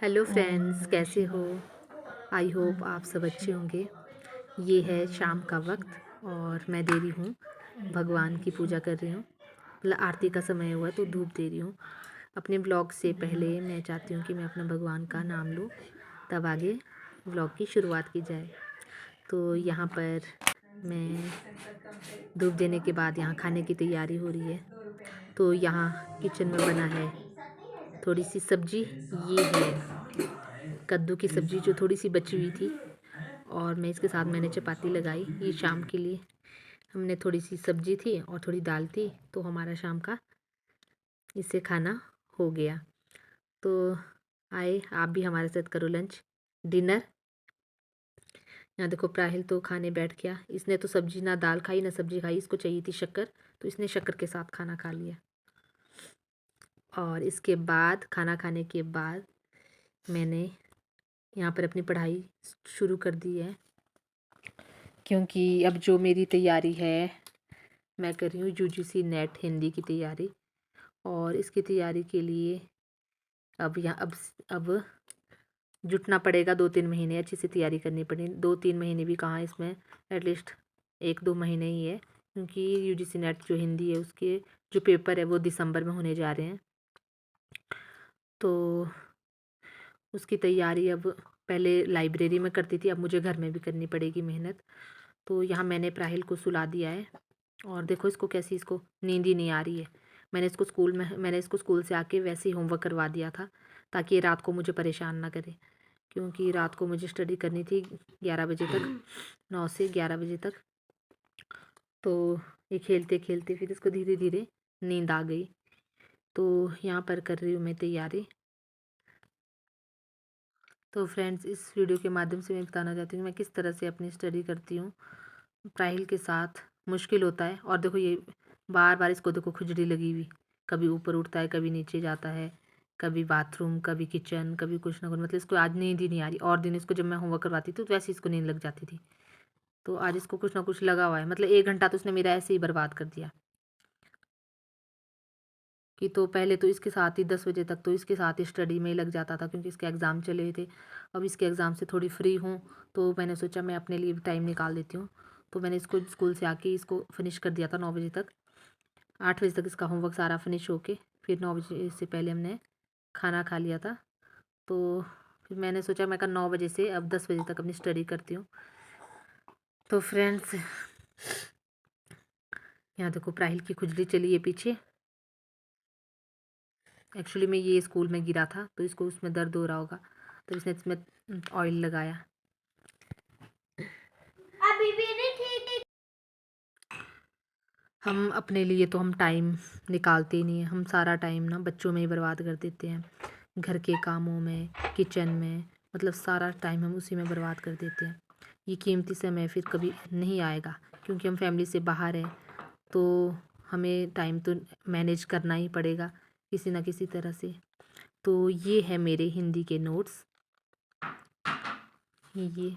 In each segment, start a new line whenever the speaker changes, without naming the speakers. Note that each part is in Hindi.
हेलो फ्रेंड्स, कैसे हो? आई होप आप सब अच्छे होंगे। ये है शाम का वक्त और मैं दे रही हूँ भगवान की पूजा कर रही हूँ। मतलब आरती का समय हुआ तो धूप दे रही हूँ। अपने ब्लॉग से पहले मैं चाहती हूँ कि मैं अपना भगवान का नाम लूँ, तब आगे ब्लॉग की शुरुआत की जाए। तो यहाँ पर मैं धूप देने के बाद यहाँ खाने की तैयारी हो रही है। तो यहाँ किचन में बना है थोड़ी सी सब्जी। ये है कद्दू की सब्जी जो थोड़ी सी बची हुई थी, और मैं इसके साथ मैंने चपाती लगाई। ये शाम के लिए हमने थोड़ी सी सब्जी थी और थोड़ी दाल थी, तो हमारा शाम का इससे खाना हो गया। तो आए आप भी हमारे साथ करो लंच डिनर। यहाँ देखो प्राहिल तो खाने बैठ गया। इसने तो सब्जी ना दाल खाई ना सब्जी खाई, इसको चाहिए थी शक्कर, तो इसने शक्कर के साथ खाना खा लिया। और इसके बाद खाना खाने के बाद मैंने यहाँ पर अपनी पढ़ाई शुरू कर दी है, क्योंकि अब जो मेरी तैयारी है, मैं कर रही हूँ यूजीसी नेट हिंदी की तैयारी। और इसकी तैयारी के लिए अब जुटना पड़ेगा। 2-3 महीने अच्छी से तैयारी करनी पड़ेगी। 2-3 महीने भी कहाँ, इसमें एटलीस्ट 1-2 महीने ही है, क्योंकि यूजीसी नेट जो हिंदी है उसके जो पेपर है वो दिसंबर में होने जा रहे हैं। तो उसकी तैयारी अब पहले लाइब्रेरी में करती थी, अब मुझे घर में भी करनी पड़ेगी मेहनत। तो यहाँ मैंने प्राहिल को सुला दिया है, और देखो इसको कैसी, इसको नींद ही नहीं आ रही है। मैंने इसको स्कूल से आके वैसे ही होमवर्क करवा दिया था, ताकि ये रात को मुझे परेशान ना करे, क्योंकि रात को मुझे स्टडी करनी थी 11 बजे तक, 9 से 11 बजे तक। तो ये खेलते खेलते फिर इसको धीरे धीरे नींद आ गई। तो यहाँ पर कर रही हूँ मैं तैयारी। तो फ्रेंड्स, इस वीडियो के माध्यम से मैं बताना चाहती हूँ कि मैं किस तरह से अपनी स्टडी करती हूँ। प्राइल के साथ मुश्किल होता है। और देखो ये बार बार इसको देखो खुजली लगी हुई, कभी ऊपर उठता है, कभी नीचे जाता है, कभी बाथरूम, कभी किचन, कभी कुछ ना कुछ। मतलब इसको आज नींद ही नहीं आ रही। और दिन इसको जब मैं होमवर्क करवाती थी तो वैसे इसको नींद लग जाती थी। तो आज इसको कुछ ना कुछ लगा हुआ है। मतलब 1 घंटा तो उसने मेरा ऐसे ही बर्बाद कर दिया। कि तो पहले तो इसके साथ ही 10 बजे तक तो इसके साथ ही स्टडी में ही लग जाता था, क्योंकि इसके एग्ज़ाम चले हुए थे। अब इसके एग्ज़ाम से थोड़ी फ्री हूँ, तो मैंने सोचा मैं अपने लिए भी टाइम निकाल देती हूँ। तो मैंने इसको स्कूल से आके इसको फिनिश कर दिया था 9 बजे तक। 8 बजे तक इसका होमवर्क सारा फिनिश होके फिर 9 बजे से पहले हमने खाना खा लिया था। तो फिर मैंने सोचा मैं कल 9 बजे से अब 10 बजे तक अपनी स्टडी करती हूँ। तो फ्रेंड्स, यहाँ देखो प्राहिल की खुजली चली है पीछे। एक्चुअली में ये स्कूल में गिरा था, तो इसको उसमें दर्द हो रहा होगा, तो इसने इसमें ऑयल लगाया। अभी भी नहीं ठीक। हम अपने लिए तो हम टाइम निकालते ही नहीं है। हम सारा टाइम ना बच्चों में ही बर्बाद कर देते हैं, घर के कामों में, किचन में। मतलब सारा टाइम हम उसी में बर्बाद कर देते हैं। ये कीमती समय फिर कभी नहीं आएगा, क्योंकि हम फैमिली से बाहर हैं। तो हमें टाइम तो मैनेज करना ही पड़ेगा किसी ना किसी तरह से। तो ये है मेरे हिंदी के नोट्स। ये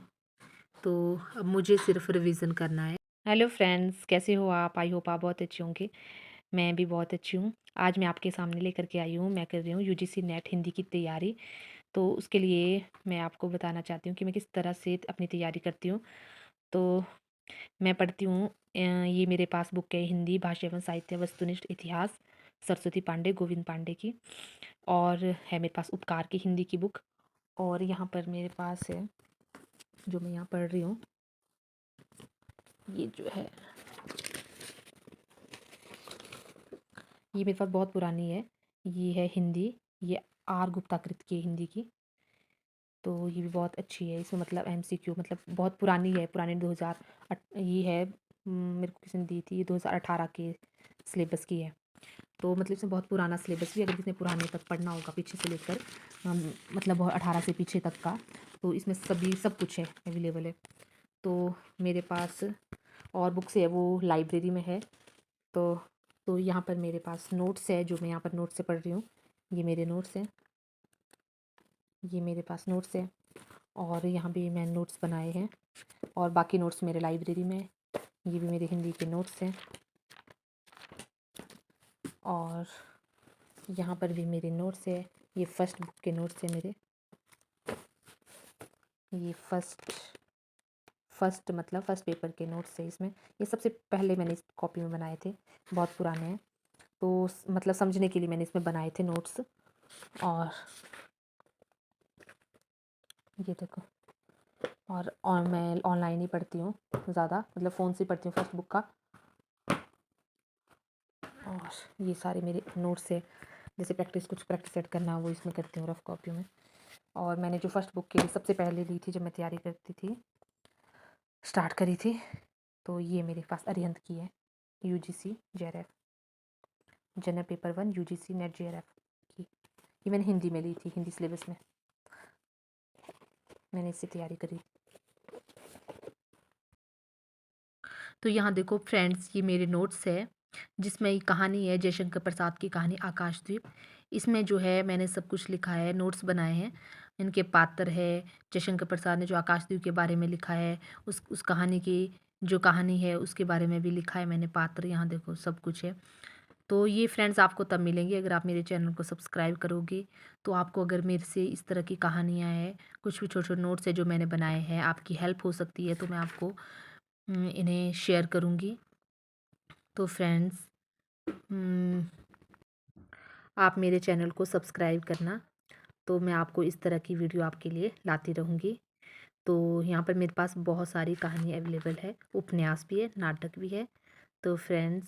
तो अब मुझे सिर्फ रिवीजन करना है। हेलो फ्रेंड्स, कैसे हो आप? आई होप आप बहुत अच्छे होंगे। मैं भी बहुत अच्छी हूँ। आज मैं आपके सामने लेकर के आई हूँ, मैं कर रही हूँ यूजीसी नेट हिंदी की तैयारी। तो उसके लिए मैं आपको बताना चाहती हूँ कि मैं किस तरह से अपनी तैयारी करती हूँ। तो मैं पढ़ती हूँ, ये मेरे पास बुक है हिंदी भाषा एवं साहित्य वस्तुनिष्ठ इतिहास, सरस्वती पांडे, गोविंद पांडे की। और है मेरे पास उपकार की हिंदी की बुक। और यहाँ पर मेरे पास है जो मैं यहाँ पढ़ रही हूँ, ये जो है, ये मेरे पास बहुत पुरानी है। ये है हिंदी, ये आर गुप्ताकृत की हिंदी की। तो ये भी बहुत अच्छी है। इसमें मतलब एमसीक्यू, मतलब बहुत पुरानी है, पुरानी 2000 ये है। मेरे को किसी ने दी थी, ये 2018 के सिलेबस की है। तो मतलब इसमें बहुत पुराना सिलेबस भी, अगर किसी ने पुराने तक पढ़ना होगा पीछे से लेकर, मतलब 18 से पीछे तक का, तो इसमें सभी सब कुछ है, अवेलेबल है। तो मेरे पास और बुक्स है, वो लाइब्रेरी में है। तो यहाँ पर मेरे पास नोट्स है, जो मैं यहाँ पर नोट्स से पढ़ रही हूँ। ये मेरे नोट्स हैं, ये मेरे पास नोट्स है। और यहाँ भी मैंने नोट्स बनाए हैं, और बाकी नोट्स मेरे लाइब्रेरी में है। ये भी मेरे हिंदी के नोट्स हैं, और यहाँ पर भी मेरे नोट्स है। ये फर्स्ट बुक के नोट्स है मेरे। ये फर्स्ट मतलब फर्स्ट पेपर के नोट्स है इसमें। ये सबसे पहले मैंने इस कॉपी में बनाए थे, बहुत पुराने हैं, तो मतलब समझने के लिए मैंने इसमें बनाए थे नोट्स। और ये देखो, और मैं ऑनलाइन ही पढ़ती हूँ ज़्यादा, मतलब फ़ोन से पढ़ती हूँ फर्स्ट बुक का। और ये सारे मेरे नोट्स है, जैसे कुछ प्रैक्टिस सेट करना वो इसमें करती हूँ रफ कॉपी में। और मैंने जो फर्स्ट बुक के लिए सबसे पहले ली थी, जब मैं तैयारी करती थी, स्टार्ट करी थी, तो ये मेरे पास अरिहंत की है, UGC JRF, general paper 1 UGC net JRF की। ये मैंने हिंदी में ली थी, हिंदी सिलेबस में मैंने इससे तैयारी करी। तो यहाँ देखो फ्रेंड्स, ये मेरे नोट्स है, जिसमें ये कहानी है जयशंकर प्रसाद की कहानी आकाशद्वीप। इसमें जो है मैंने सब कुछ लिखा है, नोट्स बनाए हैं, इनके पात्र है, जयशंकर प्रसाद ने जो आकाशद्वीप के बारे में लिखा है, उस कहानी की जो कहानी है उसके बारे में भी लिखा है मैंने, पात्र यहाँ देखो सब कुछ है। तो ये फ्रेंड्स आपको तब मिलेंगे अगर आप मेरे चैनल को सब्सक्राइब करोगे। तो आपको अगर मेरे से इस तरह की कहानियाँ हैं, कुछ भी छोटे छोटे नोट्स है जो मैंने बनाए हैं, आपकी हेल्प हो सकती है, तो मैं आपको इन्हें शेयर करूँगी। तो फ्रेंड्स, आप मेरे चैनल को सब्सक्राइब करना, तो मैं आपको इस तरह की वीडियो आपके लिए लाती रहूँगी। तो यहाँ पर मेरे पास बहुत सारी कहानी अवेलेबल है, उपन्यास भी है, नाटक भी है। तो फ्रेंड्स,